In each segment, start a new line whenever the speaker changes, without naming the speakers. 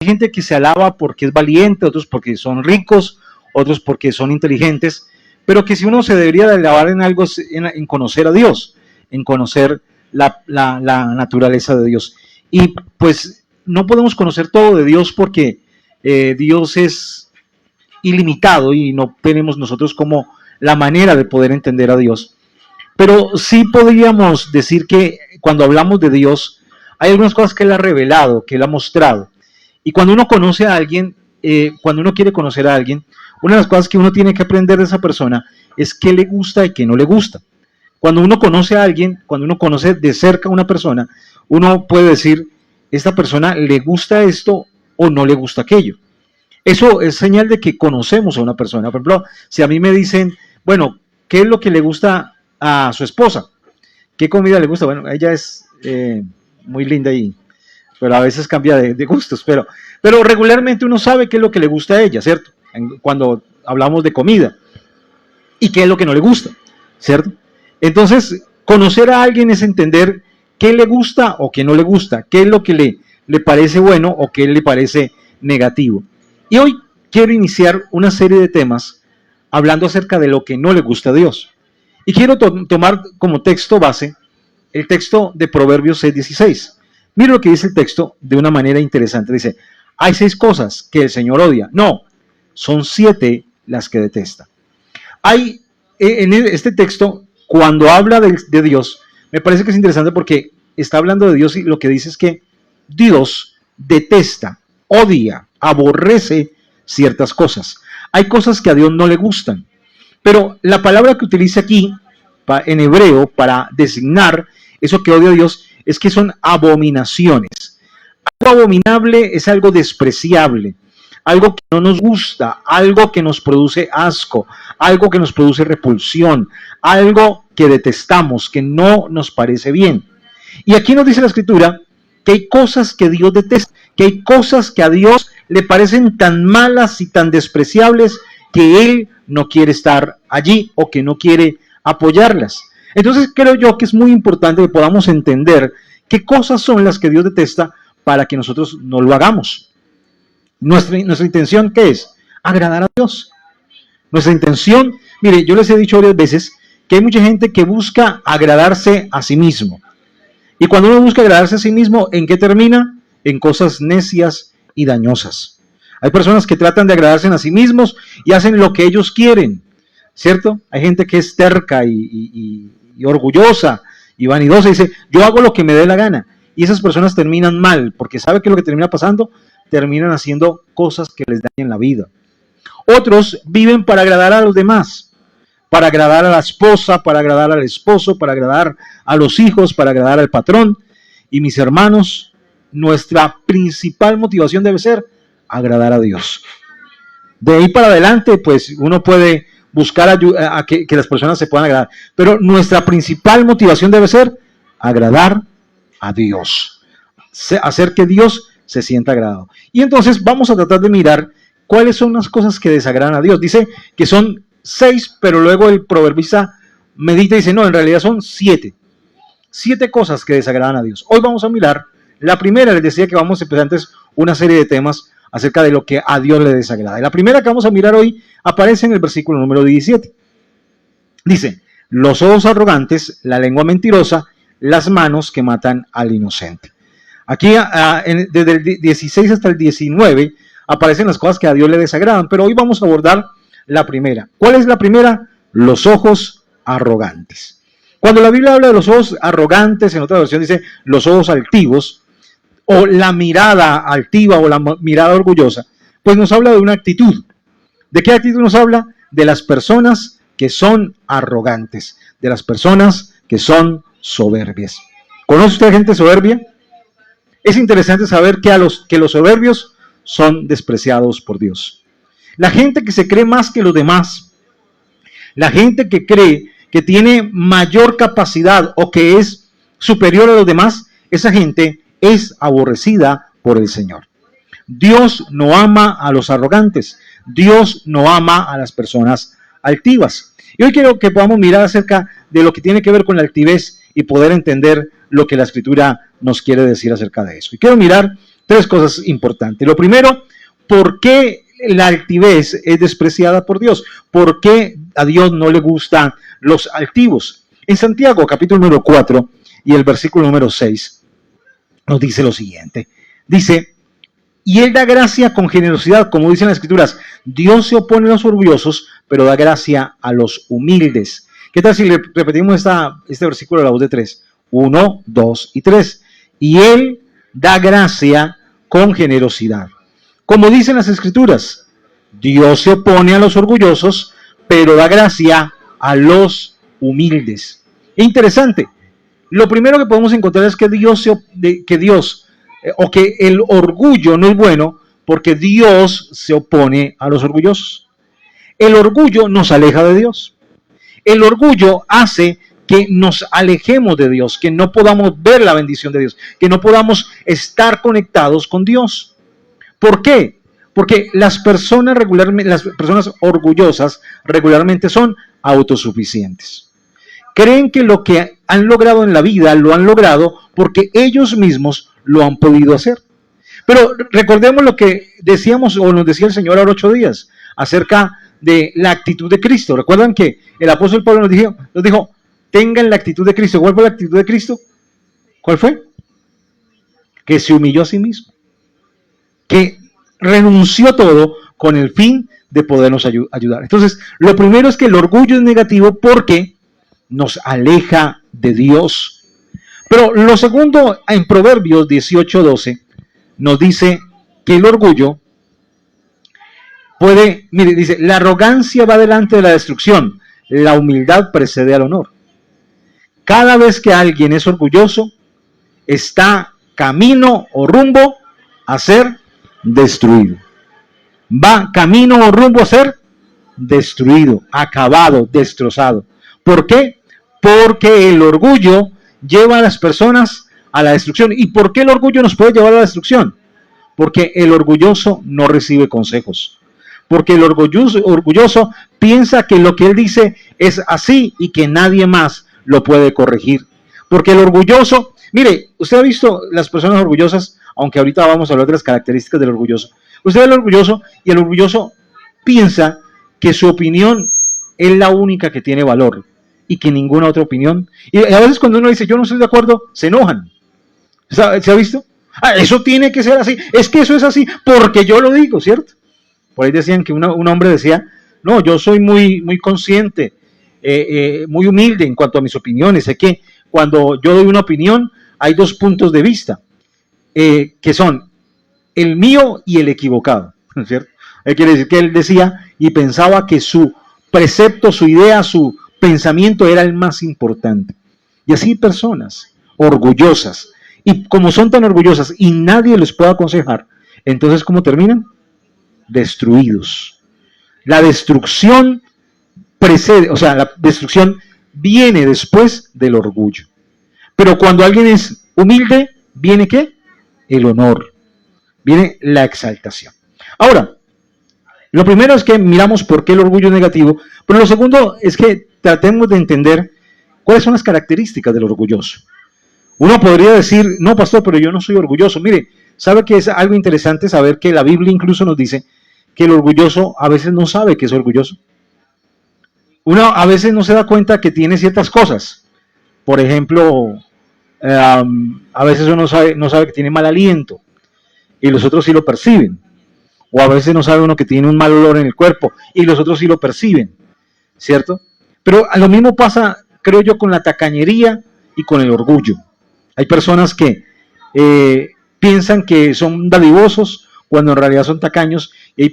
Hay gente que se alaba porque es valiente, otros porque son ricos, otros porque son inteligentes, pero que si uno se debería de alabar en algo es en conocer a Dios, en conocer la naturaleza de Dios. Y pues no podemos conocer todo de Dios porque Dios es ilimitado y no tenemos nosotros como la manera de poder entender a Dios. Pero sí podríamos decir que cuando hablamos de Dios, hay algunas cosas que Él ha revelado, que Él ha mostrado. Y cuando uno conoce a alguien, cuando uno quiere conocer a alguien, una de las cosas que uno tiene que aprender de esa persona es qué le gusta y qué no le gusta. Cuando uno conoce a alguien, cuando uno conoce de cerca a una persona, uno puede decir, esta persona le gusta esto o no le gusta aquello. Eso es señal de que conocemos a una persona. Por ejemplo, si a mí me dicen, bueno, ¿qué es lo que le gusta a su esposa? ¿Qué comida le gusta? Bueno, ella es muy linda pero a veces cambia de gustos, pero regularmente uno sabe qué es lo que le gusta a ella, ¿cierto? Cuando hablamos de comida, y qué es lo que no le gusta, ¿cierto? Entonces, conocer a alguien es entender qué le gusta o qué no le gusta, qué es lo que le parece bueno o qué le parece negativo. Y hoy quiero iniciar una serie de temas hablando acerca de lo que no le gusta a Dios. Y quiero tomar como texto base el texto de Proverbios 6:16. Mira lo que dice el texto de una manera interesante. Dice, hay 6 cosas que el Señor odia. No, son 7 las que detesta. Hay en este texto, cuando habla de Dios, me parece que es interesante porque está hablando de Dios y lo que dice es que Dios detesta, odia, aborrece ciertas cosas. Hay cosas que a Dios no le gustan. Pero la palabra que utiliza aquí en hebreo para designar eso que odia a Dios es que son abominaciones. Algo abominable es algo despreciable, algo que no nos gusta, algo que nos produce asco, algo que nos produce repulsión, algo que detestamos, que no nos parece bien. Y aquí nos dice la Escritura que hay cosas que Dios detesta, que hay cosas que a Dios le parecen tan malas y tan despreciables que Él no quiere estar allí o que no quiere apoyarlas. Entonces creo yo que es muy importante que podamos entender qué cosas son las que Dios detesta para que nosotros no lo hagamos. Nuestra intención, ¿qué es? Agradar a Dios. Nuestra intención, mire, yo les he dicho varias veces que hay mucha gente que busca agradarse a sí mismo. Y cuando uno busca agradarse a sí mismo, ¿en qué termina? En cosas necias y dañosas. Hay personas que tratan de agradarse a sí mismos y hacen lo que ellos quieren, ¿cierto? Hay gente que es terca y orgullosa y vanidosa y dice, yo hago lo que me dé la gana. Y esas personas terminan mal, porque ¿sabe qué es lo que termina pasando? Terminan haciendo cosas que les dañan la vida. Otros viven para agradar a los demás, para agradar a la esposa, para agradar al esposo, para agradar a los hijos, para agradar al patrón. Y mis hermanos, nuestra principal motivación debe ser agradar a Dios. De ahí para adelante, pues uno puede buscar a que las personas se puedan agradar, pero nuestra principal motivación debe ser agradar a Dios, hacer que Dios se sienta agradado. Y entonces vamos a tratar de mirar cuáles son las cosas que desagradan a Dios. Dice que son 6, pero luego el proverbista medita y dice, no, en realidad son 7. 7 cosas que desagradan a Dios. Hoy vamos a mirar la primera. Les decía que vamos a empezar antes una serie de temas acerca de lo que a Dios le desagrada. Y la primera que vamos a mirar hoy aparece en el versículo número 17. Dice, los ojos arrogantes, la lengua mentirosa, las manos que matan al inocente. Aquí, desde el 16 hasta el 19, aparecen las cosas que a Dios le desagradan, pero hoy vamos a abordar la primera. ¿Cuál es la primera? Los ojos arrogantes. Cuando la Biblia habla de los ojos arrogantes, en otra versión dice los ojos altivos, o la mirada altiva o la mirada orgullosa, pues nos habla de una actitud. ¿De qué actitud nos habla? De las personas que son arrogantes, de las personas que son soberbias. ¿Conoce usted gente soberbia? Es interesante saber que los soberbios son despreciados por Dios. La gente que se cree más que los demás, la gente que cree que tiene mayor capacidad o que es superior a los demás, esa gente es aborrecida por el Señor. Dios no ama a los arrogantes. Dios no ama a las personas altivas. Y hoy quiero que podamos mirar acerca de lo que tiene que ver con la altivez y poder entender lo que la Escritura nos quiere decir acerca de eso. Y quiero mirar Tres cosas importantes. Lo primero, ¿por qué la altivez es despreciada por Dios? ¿Por qué a Dios no le gustan los altivos? En Santiago, capítulo número 4 y el versículo número 6, nos dice lo siguiente. Dice, y Él da gracia con generosidad, como dicen las Escrituras. Dios se opone a los orgullosos, pero da gracia a los humildes. ¿Qué tal si repetimos este versículo a la voz de tres? 1, 2 y 3. Y Él da gracia con generosidad. Como dicen las Escrituras, Dios se opone a los orgullosos, pero da gracia a los humildes. Interesante. Lo primero que podemos encontrar es que el orgullo no es bueno porque Dios se opone a los orgullosos. El orgullo nos aleja de Dios. El orgullo hace que nos alejemos de Dios, que no podamos ver la bendición de Dios, que no podamos estar conectados con Dios. ¿Por qué? Porque las personas orgullosas regularmente son autosuficientes. Creen que lo que han logrado en la vida lo han logrado porque ellos mismos lo han podido hacer. Pero recordemos lo que decíamos o nos decía el Señor ahora 8 días acerca de la actitud de Cristo. ¿Recuerdan que el apóstol Pablo nos dijo, tengan la actitud de Cristo? ¿Cuál fue la actitud de Cristo? ¿Cuál fue? Que se humilló a sí mismo. Que renunció todo con el fin de podernos ayudar. Entonces, lo primero es que el orgullo es negativo porque nos aleja de Dios. Pero lo segundo, en Proverbios 18:12, nos dice que el orgullo dice, la arrogancia va delante de la destrucción, la humildad precede al honor. Cada vez que alguien es orgulloso, está camino o rumbo a ser destruido. Va camino o rumbo a ser destruido, acabado, destrozado. ¿Por qué? Porque el orgullo lleva a las personas a la destrucción. ¿Y por qué el orgullo nos puede llevar a la destrucción? Porque el orgulloso no recibe consejos. Porque el orgulloso piensa que lo que él dice es así y que nadie más lo puede corregir. Porque el orgulloso, mire, usted ha visto las personas orgullosas, aunque ahorita vamos a hablar de las características del orgulloso. Usted ve el orgulloso y el orgulloso piensa que su opinión es la única que tiene valor y que ninguna otra opinión. Y a veces cuando uno dice yo no estoy de acuerdo, se enojan. ¿Se ha visto? Eso tiene que ser así. Es que eso es así porque yo lo digo, ¿cierto? Por ahí decían que un hombre decía, no, yo soy muy consciente, muy humilde en cuanto a mis opiniones. Sé que cuando yo doy una opinión hay dos puntos de vista, que son el mío y el equivocado, ¿cierto? Quiere decir que él decía y pensaba que su precepto, su idea, su pensamiento era el más importante. Y así personas orgullosas, y como son tan orgullosas y nadie les puede aconsejar, entonces ¿cómo terminan? Destruidos. La destrucción precede, o sea, la destrucción viene después del orgullo. Pero cuando alguien es humilde, ¿viene qué? El honor. Viene la exaltación. Ahora, lo primero es que miramos por qué el orgullo es negativo, pero lo segundo es que tratemos de entender cuáles son las características del orgulloso. Uno podría decir, no, pastor, pero yo no soy orgulloso. Mire, ¿sabe que es algo interesante saber que la Biblia incluso nos dice que el orgulloso a veces no sabe que es orgulloso? Uno a veces no se da cuenta que tiene ciertas cosas. Por ejemplo, a veces uno no sabe que tiene mal aliento y los otros sí lo perciben. O a veces no sabe uno que tiene un mal olor en el cuerpo y los otros sí lo perciben, ¿cierto? Pero a lo mismo pasa, creo yo, con la tacañería y con el orgullo. Hay personas que piensan que son dadivosos cuando en realidad son tacaños, y hay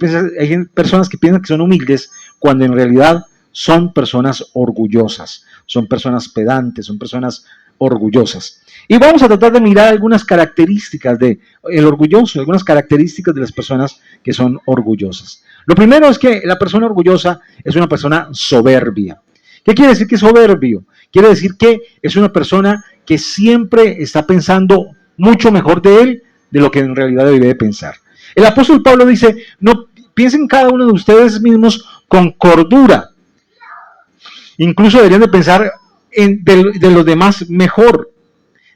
personas que piensan que son humildes cuando en realidad son personas orgullosas, son personas pedantes, son personas orgullosas. Y vamos a tratar de mirar algunas características del orgulloso, algunas características de las personas que son orgullosas. Lo primero es que la persona orgullosa es una persona soberbia. ¿Qué quiere decir que es soberbio? Quiere decir que es una persona que siempre está pensando mucho mejor de él de lo que en realidad debe de pensar. El apóstol Pablo dice, no piensen cada uno de ustedes mismos con cordura. Incluso deberían de pensar de los demás mejor.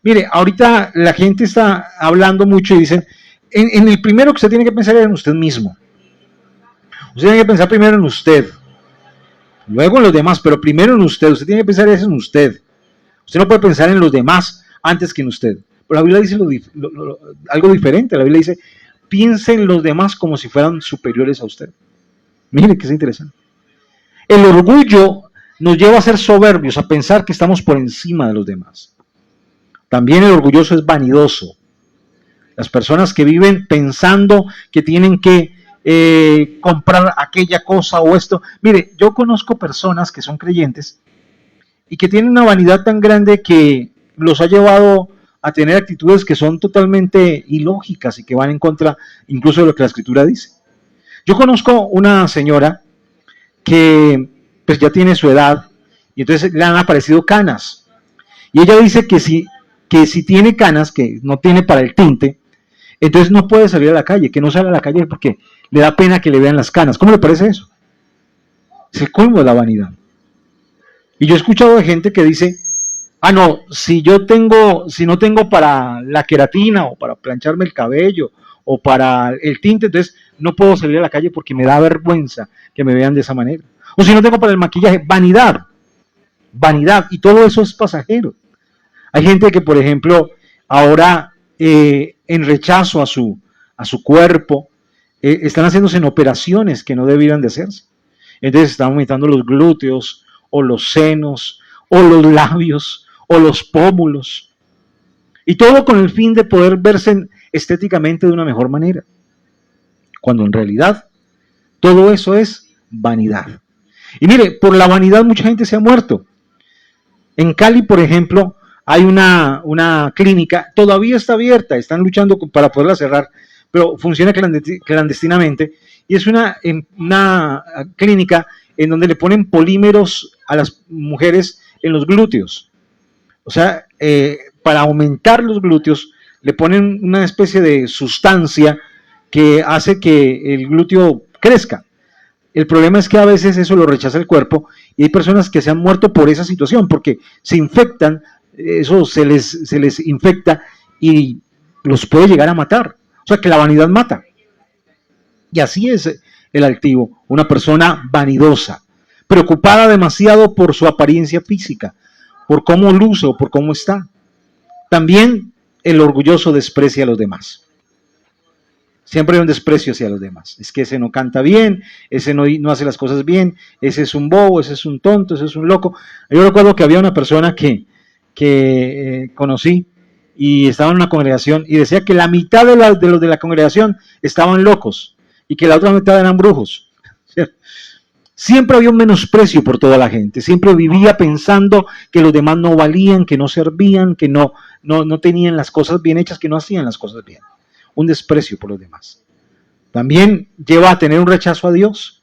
Mire, ahorita la gente está hablando mucho y dicen, en el primero que usted tiene que pensar es en usted mismo. Usted tiene que pensar primero en usted, luego en los demás, pero primero en usted. Usted tiene que pensar en usted. Usted no puede pensar en los demás antes que en usted. Pero la Biblia dice algo diferente. La Biblia dice, piense en los demás como si fueran superiores a usted. Mire que es interesante. El orgullo nos lleva a ser soberbios, a pensar que estamos por encima de los demás. También el orgulloso es vanidoso. Las personas que viven pensando que tienen que comprar aquella cosa o esto. Mire, yo conozco personas que son creyentes y que tienen una vanidad tan grande que los ha llevado a tener actitudes que son totalmente ilógicas y que van en contra incluso de lo que la Escritura dice. Yo conozco una señora que pues ya tiene su edad y entonces le han aparecido canas. Y ella dice que si tiene canas, que no tiene para el tinte, entonces no puede salir a la calle, que no sale a la calle porque le da pena que le vean las canas. ¿Cómo le parece eso? Es el colmo de la vanidad. Y yo he escuchado de gente que dice, no, si no tengo para la queratina o para plancharme el cabello o para el tinte, entonces no puedo salir a la calle porque me da vergüenza que me vean de esa manera. O si no tengo para el maquillaje, vanidad, y todo eso es pasajero. Hay gente que, por ejemplo, ahora en rechazo a su cuerpo, están haciéndose en operaciones que no debieran de hacerse. Entonces están aumentando los glúteos, o los senos, o los labios, o los pómulos. Y todo con el fin de poder verse estéticamente de una mejor manera. Cuando en realidad todo eso es vanidad. Y mire, por la vanidad mucha gente se ha muerto. En Cali, por ejemplo, hay una clínica, todavía está abierta, están luchando para poderla cerrar, pero funciona clandestinamente, y es una clínica en donde le ponen polímeros a las mujeres en los glúteos. O sea, para aumentar los glúteos, le ponen una especie de sustancia que hace que el glúteo crezca. El problema es que a veces eso lo rechaza el cuerpo y hay personas que se han muerto por esa situación, porque se infectan, eso se les infecta y los puede llegar a matar. O sea que la vanidad mata. Y así es el altivo, una persona vanidosa, preocupada demasiado por su apariencia física, por cómo luce o por cómo está. También el orgulloso desprecia a los demás. Siempre hay un desprecio hacia los demás. Es que ese no canta bien, ese no hace las cosas bien, ese es un bobo, ese es un tonto, ese es un loco. Yo recuerdo que había una persona que conocí y estaba en una congregación y decía que la mitad de los de la congregación estaban locos y que la otra mitad eran brujos. Siempre había un menosprecio por toda la gente, siempre vivía pensando que los demás no valían, que no servían, que no tenían las cosas bien hechas, que no hacían las cosas bien. Un desprecio por los demás. También lleva a tener un rechazo a Dios.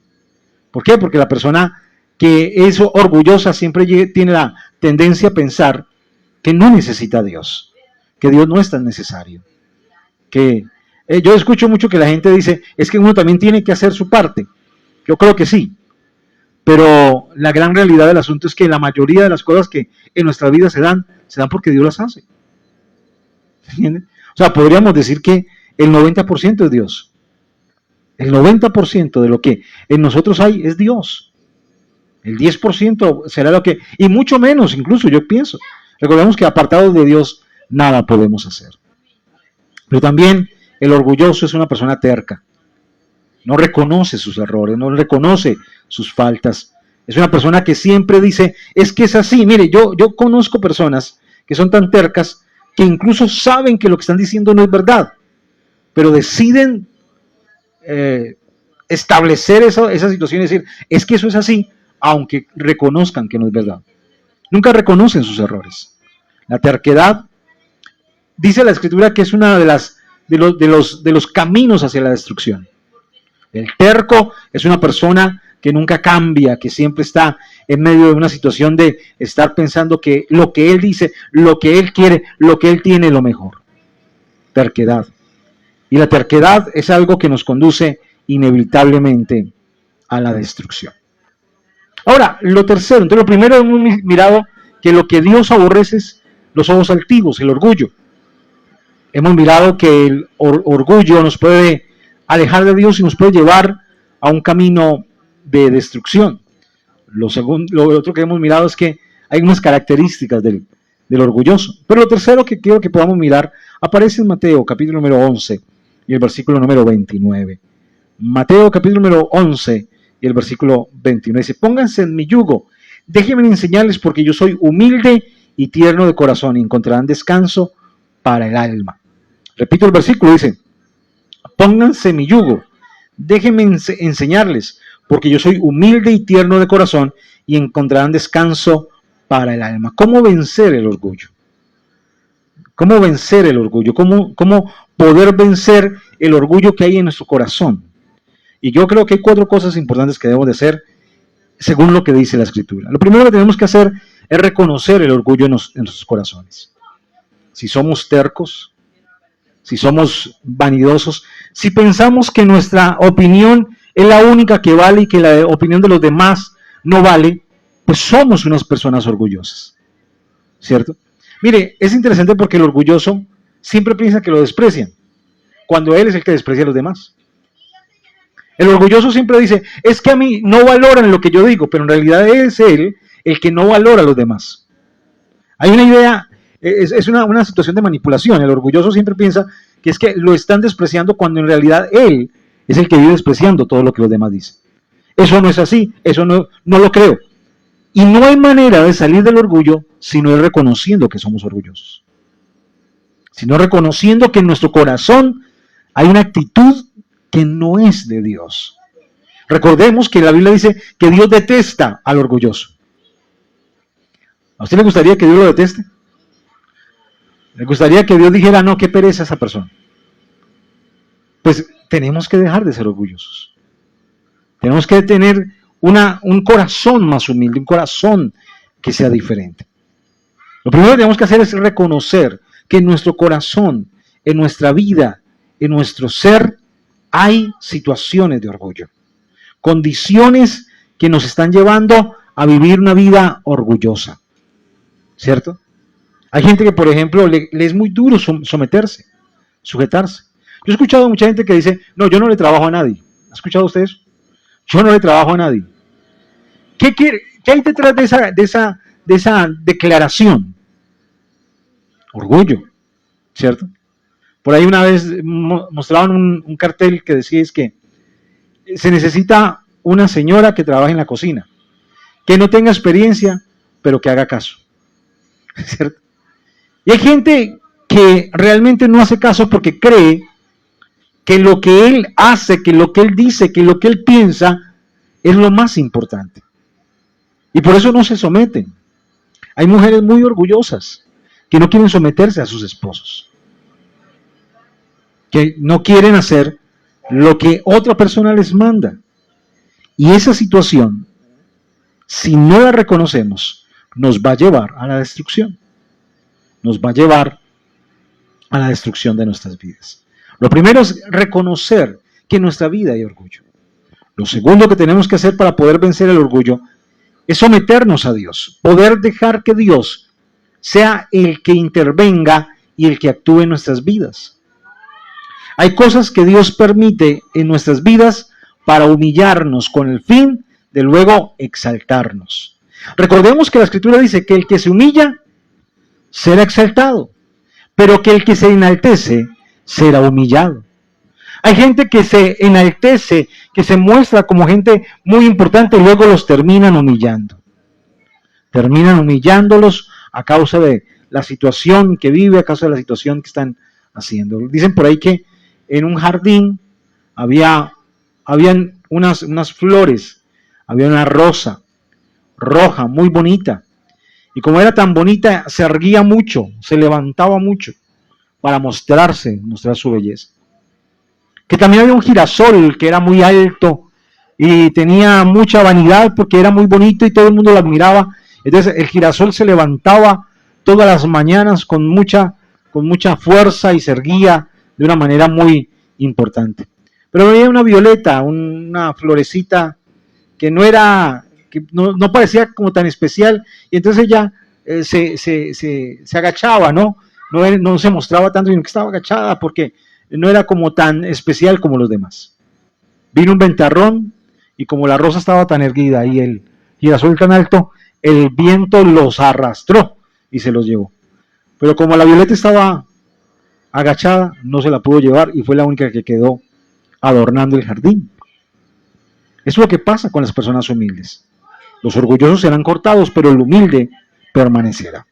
¿Por qué? Porque la persona que es orgullosa siempre tiene la tendencia a pensar que no necesita a Dios, que Dios no es tan necesario. Yo escucho mucho que la gente dice, es que uno también tiene que hacer su parte. Yo creo que sí, pero la gran realidad del asunto es que la mayoría de las cosas que en nuestra vida se dan porque Dios las hace. ¿Entienden? O sea, podríamos decir que el 90% es Dios. El 90% de lo que en nosotros hay es Dios. El 10% será lo que, y mucho menos incluso, yo pienso. Recordemos que apartados de Dios nada podemos hacer. Pero también el orgulloso es una persona terca. No reconoce sus errores, no reconoce sus faltas. Es una persona que siempre dice, es que es así. Mire, yo conozco personas que son tan tercas que incluso saben que lo que están diciendo no es verdad, pero deciden establecer esa situación y decir, es que eso es así, aunque reconozcan que no es verdad. Nunca reconocen sus errores. La terquedad, dice la Escritura, que es una de los caminos hacia la destrucción. El terco es una persona que nunca cambia, que siempre está en medio de una situación de estar pensando que lo que él dice, lo que él quiere, lo que él tiene es lo mejor. Terquedad. Y la terquedad es algo que nos conduce inevitablemente a la destrucción. Ahora, lo tercero, entonces lo primero hemos mirado que lo que Dios aborrece es los ojos altivos, el orgullo. hemos mirado que el orgullo nos puede alejar de Dios y nos puede llevar a un camino de destrucción. Lo otro que hemos mirado es que hay unas características del orgulloso. Pero lo tercero que quiero que podamos mirar aparece en Mateo capítulo número 11 y el versículo número 29. Mateo capítulo número 11 y el versículo 29 dice: pónganse en mi yugo, déjenme enseñarles, porque yo soy humilde y tierno de corazón, y encontrarán descanso para el alma. Repito el versículo, dice: pónganse en mi yugo, déjenme enseñarles, porque yo soy humilde y tierno de corazón, y encontrarán descanso para el alma. ¿Cómo vencer el orgullo? ¿Cómo vencer el orgullo? ¿Cómo poder vencer el orgullo que hay en nuestro corazón? Y yo creo que hay 4 cosas importantes que debemos de hacer según lo que dice la Escritura. Lo primero que tenemos que hacer es reconocer el orgullo en nuestros corazones. Si somos tercos, si somos vanidosos, si pensamos que nuestra opinión es la única que vale y que la opinión de los demás no vale, pues somos unas personas orgullosas, ¿cierto? Mire, es interesante porque el orgulloso siempre piensa que lo desprecian, cuando él es el que desprecia a los demás. El orgulloso siempre dice: es que a mí no valoran lo que yo digo, pero en realidad es él el que no valora a los demás. Hay una idea, es una situación de manipulación. El orgulloso siempre piensa que es que lo están despreciando, cuando en realidad él es el que vive despreciando todo lo que los demás dicen. Eso no es así, eso no lo creo. Y no hay manera de salir del orgullo si no es reconociendo que somos orgullosos. Sino reconociendo que en nuestro corazón hay una actitud que no es de Dios. Recordemos que la Biblia dice que Dios detesta al orgulloso. ¿A usted le gustaría que Dios lo deteste? ¿Le gustaría que Dios dijera: no, qué pereza esa persona? Pues tenemos que dejar de ser orgullosos. Tenemos que tener un corazón más humilde, un corazón que sea diferente. Lo primero que tenemos que hacer es reconocer que en nuestro corazón, en nuestra vida, en nuestro ser, hay situaciones de orgullo, condiciones que nos están llevando a vivir una vida orgullosa, ¿cierto? Hay gente que, por ejemplo, le es muy duro sujetarse. Yo he escuchado a mucha gente que dice: no, yo no le trabajo a nadie. ¿Ha escuchado usted eso? Yo no le trabajo a nadie. ¿Qué hay detrás de esa declaración? Orgullo, ¿cierto? Por ahí una vez mostraban un cartel que decía es que se necesita una señora que trabaje en la cocina, que no tenga experiencia, pero que haga caso, ¿cierto? Y hay gente que realmente no hace caso porque cree que lo que él hace, que lo que él dice, que lo que él piensa es lo más importante. Y por eso no se someten. Hay mujeres muy orgullosas que no quieren someterse a sus esposos, que no quieren hacer lo que otra persona les manda. Y esa situación, si no la reconocemos, nos va a llevar a la destrucción. Nos va a llevar a la destrucción de nuestras vidas. Lo primero es reconocer que en nuestra vida hay orgullo. Lo segundo que tenemos que hacer para poder vencer el orgullo es someternos a Dios, poder dejar que Dios sea el que intervenga y el que actúe en nuestras vidas. Hay cosas que Dios permite en nuestras vidas para humillarnos con el fin de luego exaltarnos. Recordemos que la Escritura dice que el que se humilla será exaltado, pero que el que se enaltece será humillado. Hay gente que se enaltece, que se muestra como gente muy importante y luego los terminan humillando. Terminan humillándolos a causa de la situación que vive, a causa de la situación que están haciendo. Dicen por ahí que en un jardín habían unas flores, había una rosa roja muy bonita. Y como era tan bonita, se erguía mucho, se levantaba mucho para mostrar su belleza. Que también había un girasol que era muy alto y tenía mucha vanidad porque era muy bonito y todo el mundo lo admiraba. Entonces el girasol se levantaba todas las mañanas con mucha fuerza y se erguía de una manera muy importante. Pero había una violeta, una florecita que no parecía como tan especial, y entonces ella se agachaba, ¿no? no se mostraba tanto, sino que estaba agachada porque no era como tan especial como los demás. Vino un ventarrón y como la rosa estaba tan erguida y el girasol tan alto, el viento los arrastró y se los llevó. Pero como la violeta estaba agachada, no se la pudo llevar y fue la única que quedó adornando el jardín. Eso es lo que pasa con las personas humildes. Los orgullosos serán cortados, pero el humilde permanecerá.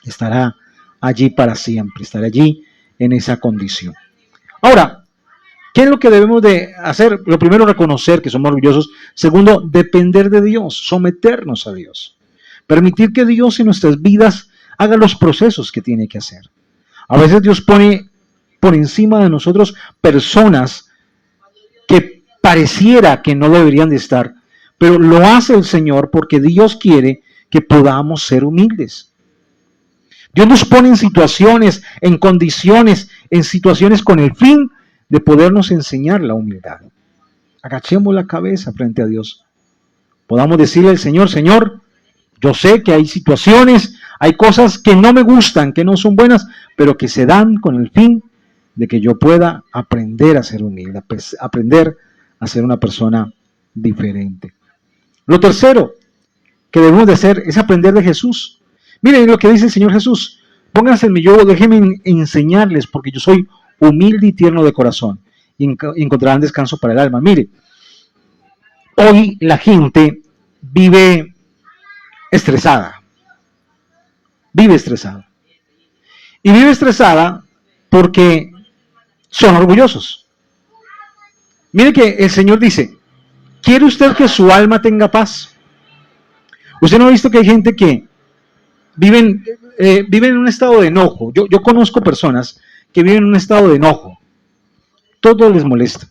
Estará allí para siempre, estará allí en esa condición. Ahora, ¿qué es lo que debemos de hacer? Lo primero, reconocer que somos orgullosos. Segundo, depender de Dios, someternos a Dios. Permitir que Dios en nuestras vidas haga los procesos que tiene que hacer. A veces Dios pone por encima de nosotros personas que pareciera que no deberían de estar, pero lo hace el Señor porque Dios quiere que podamos ser humildes. Dios nos pone en situaciones, en condiciones, en situaciones con el fin de podernos enseñar la humildad. Agachemos la cabeza frente a Dios. Podamos decirle al Señor, Señor, yo sé que hay situaciones, hay cosas que no me gustan, que no son buenas, pero que se dan con el fin de que yo pueda aprender a ser humilde, aprender a ser una persona diferente. Lo tercero que debemos de hacer es aprender de Jesús. Miren lo que dice el Señor Jesús. Pónganse en mi yugo, déjenme enseñarles, porque yo soy humilde y tierno de corazón, y encontrarán descanso para el alma. Mire, hoy la gente vive estresada. Vive estresada. Y vive estresada porque son orgullosos. Mire que el Señor dice, ¿quiere usted que su alma tenga paz? ¿Usted no ha visto que hay gente que viven en un estado de enojo? Yo conozco personas que viven en un estado de enojo. Todo les molesta.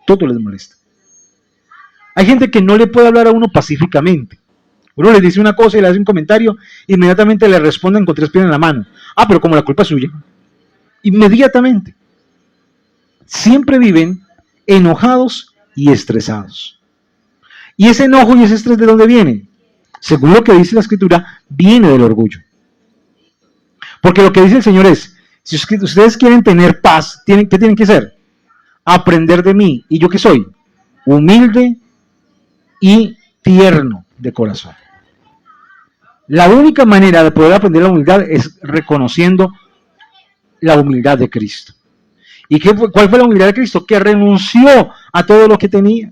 Todo les molesta. Hay gente que no le puede hablar a uno pacíficamente. Uno le dice una cosa y le hace un comentario, inmediatamente le responden con 3 pies en la mano. Ah, pero como la culpa es suya. Inmediatamente. Siempre viven enojados y estresados. ¿Y ese enojo y ese estrés de dónde viene? Según lo que dice la Escritura, viene del orgullo. Porque lo que dice el Señor es, si ustedes quieren tener paz, ¿qué tienen que hacer? Aprender de mí. ¿Y yo qué soy? Humilde y tierno de corazón. La única manera de poder aprender la humildad es reconociendo la humildad de Cristo. ¿Y cuál fue la humildad de Cristo? Que renunció a todo lo que tenía.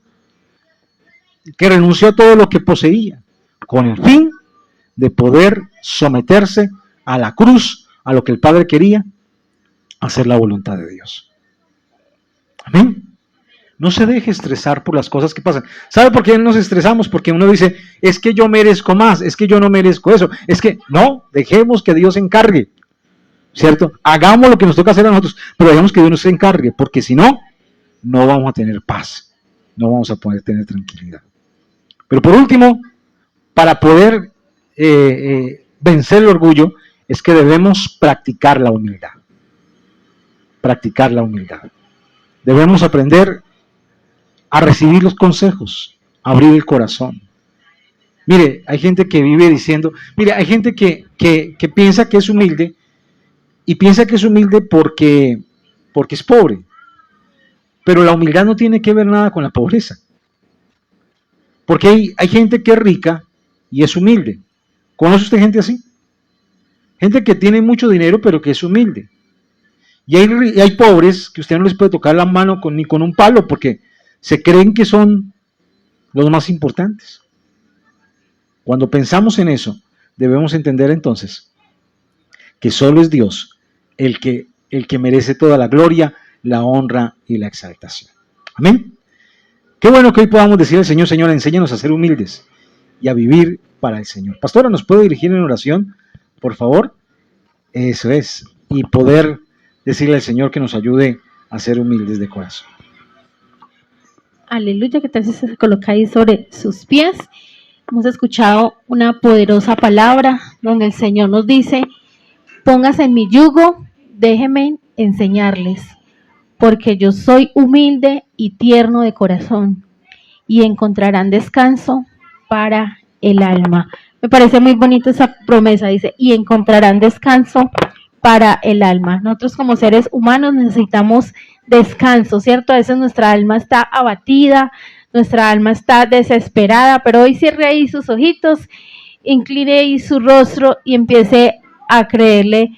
Que renunció a todo lo que poseía. Con el fin de poder someterse a la cruz, a lo que el Padre quería, hacer la voluntad de Dios. Amén. No se deje estresar por las cosas que pasan. ¿Sabe por qué nos estresamos? Porque uno dice, es que yo merezco más, es que yo no merezco eso. Es que no, dejemos que Dios se encargue. ¿Cierto? Hagamos lo que nos toca hacer a nosotros, pero dejemos que Dios nos se encargue, porque si no, no vamos a tener paz. No vamos a poder tener tranquilidad. Pero por último, para poder vencer el orgullo, es que debemos practicar la humildad. Practicar la humildad. Debemos aprender a recibir los consejos, a abrir el corazón. Mire, hay gente que vive diciendo, mire, hay gente que piensa que es humilde y piensa que es humilde porque es pobre. Pero la humildad no tiene que ver nada con la pobreza. Porque hay gente que es rica y es humilde. ¿Conoce usted gente así? Gente que tiene mucho dinero pero que es humilde. Y hay pobres que usted no les puede tocar la mano ni con un palo porque se creen que son los más importantes. Cuando pensamos en eso, debemos entender entonces que solo es Dios el que merece toda la gloria, la honra y la exaltación. Amén. Qué bueno que hoy podamos decir al Señor, Señor, enséñanos a ser humildes y a vivir para el Señor. Pastora, ¿nos puede dirigir en oración, por favor? Eso es. Y poder decirle al Señor que nos ayude a ser humildes de corazón.
Aleluya, que tal si se coloca ahí sobre sus pies. Hemos escuchado una poderosa palabra donde el Señor nos dice, póngase en mi yugo, déjenme enseñarles, porque yo soy humilde y tierno de corazón, y encontrarán descanso para el alma. Me parece muy bonita esa promesa, dice, y encontrarán descanso para el alma. Nosotros como seres humanos necesitamos descanso, ¿cierto? A veces nuestra alma está abatida, nuestra alma está desesperada, pero hoy cierre ahí sus ojitos, incline ahí su rostro y empiece a creerle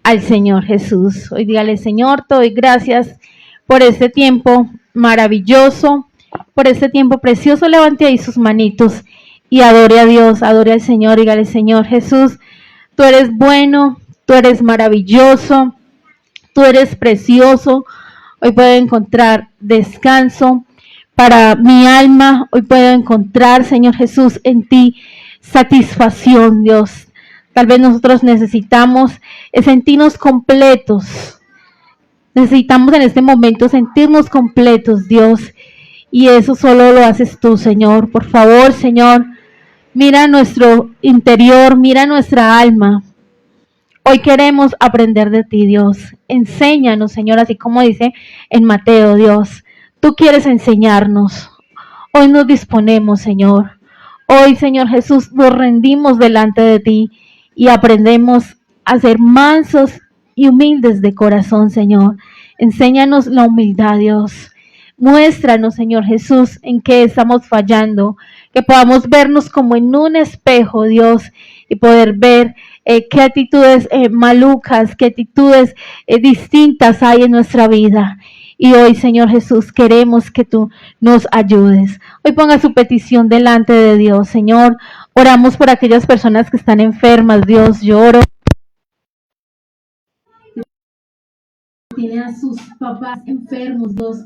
al Señor Jesús. Hoy dígale: Señor, te doy gracias por este tiempo maravilloso, por este tiempo precioso. Levante ahí sus manitos y adore a Dios, adore al Señor. Dígale: Señor Jesús, tú eres bueno, tú eres maravilloso, tú eres precioso. Hoy puedo encontrar descanso para mi alma. Hoy puedo encontrar, Señor Jesús, en ti satisfacción, Dios. Tal vez nosotros necesitamos sentirnos completos. Necesitamos en este momento sentirnos completos, Dios. Y eso solo lo haces tú, Señor. Por favor, Señor, mira nuestro interior, mira nuestra alma. Hoy queremos aprender de ti, Dios. Enséñanos, Señor, así como dice en Mateo, Dios. Tú quieres enseñarnos. Hoy nos disponemos, Señor. Hoy, Señor Jesús, nos rendimos delante de ti y aprendemos a ser mansos y humildes de corazón, Señor. Enséñanos la humildad, Dios. Muéstranos, Señor Jesús, en qué estamos fallando, que podamos vernos como en un espejo, Dios, y poder ver qué actitudes malucas, qué actitudes distintas hay en nuestra vida. Y hoy, Señor Jesús, queremos que tú nos ayudes. Hoy ponga su petición delante de Dios, Señor. Oramos por aquellas personas que están enfermas, Dios. Yo oro. Tiene a sus papás enfermos, Dios.